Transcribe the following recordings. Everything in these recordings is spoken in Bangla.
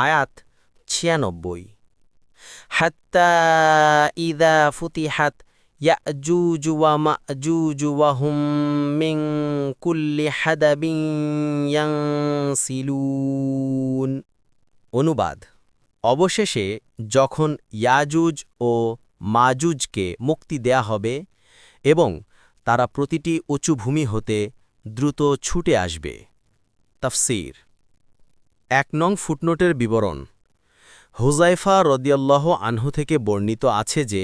আয়াত ৯৬ হাত্তা ইযা ফুতিহাত ইয়াজুজ ওয়া মাজুজ ওয়া হুম মিন কুল্লি হাদাবিন ইয়ানসিলুন। অনুবাদ: অবশেষে যখন ইয়াজুজ ও মাজুজকে মুক্তি দেয়া হবে এবং তারা প্রতিটি উঁচু ভূমি হতে দ্রুত ছুটে আসবে। তাফসীর: ১ নং ফুটনোটের বিবরণ। হুযায়ফা রাদিয়াল্লাহু আনহু থেকে বর্ণিত আছে যে,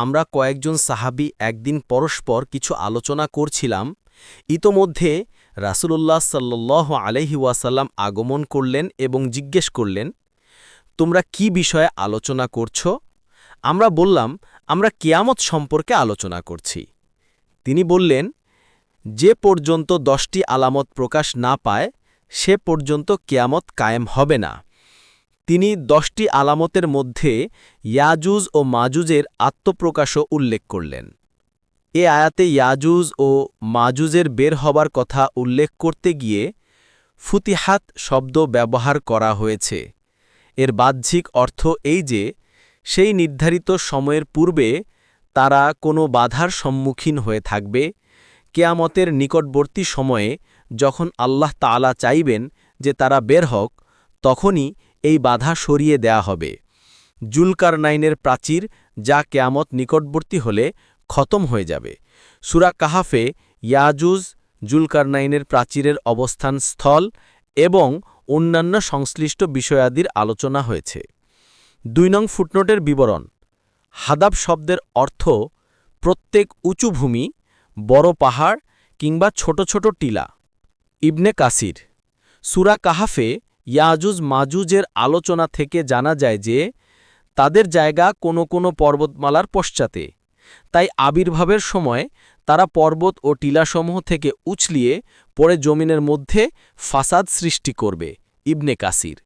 আমরা কয়েকজন সাহাবী একদিন পরস্পর কিছু আলোচনা করছিলাম। ইতোমধ্যে রাসূলুল্লাহ সাল্লাল্লাহু আলাইহি ওয়াসাল্লাম আগমন করলেন এবং জিজ্ঞেস করলেন, তোমরা কি বিষয়ে আলোচনা করছ? আমরা বললাম, আমরা কিয়ামত সম্পর্কে আলোচনা করছি। তিনি বললেন, যে পর্যন্ত 10টি আলামত প্রকাশ না পায় সে পর্যন্ত কিয়ামত কায়েম হবে না। তিনি 10টি আলামতের মধ্যে ইয়াজুজ ও মাজুজের আত্মপ্রকাশও উল্লেখ করলেন। এ আয়াতে ইয়াজুজ ও মাজুজের বের হবার কথা উল্লেখ করতে গিয়ে ফুতিহাত শব্দ ব্যবহার করা হয়েছে। এর বাহ্যিক অর্থ এই যে, সেই নির্ধারিত সময়ের পূর্বে তারা কোনো বাধার সম্মুখীন হয়ে থাকবে। কেয়ামতের নিকটবর্তী সময়ে যখন আল্লাহ তাআলা চাইবেন যে তারা বের হোক, তখনই এই বাধা সরিয়ে দেয়া হবে। জুলকারনাইনের প্রাচীর, যা কেয়ামত নিকটবর্তী হলে খতম হয়ে যাবে। সূরা কাহাফে ইয়াজুজ জুলকারনাইনের প্রাচীরের অবস্থান স্থল এবং অন্যান্য সংশ্লিষ্ট বিষয়াদির আলোচনা হয়েছে। ২ নং ফুটনোটের বিবরণ। হাদাব শব্দের অর্থ প্রত্যেক উঁচু ভূমি, বড় পাহাড় কিংবা ছোট ছোট টিলা। ইবনে কাসির: সূরা কাহাফে ইয়াজুজ মাজুজের আলোচনা থেকে জানা যায় যে, তাদের জায়গা কোনো কোনো পর্বতমালার পশ্চাতে, তাই আবির্ভাবের সময় তারা পর্বত ও টিলাসমূহ থেকে উছলিয়ে পড়ে জমিনের মধ্যে ফাসাদ সৃষ্টি করবে। ইবনে কাসির।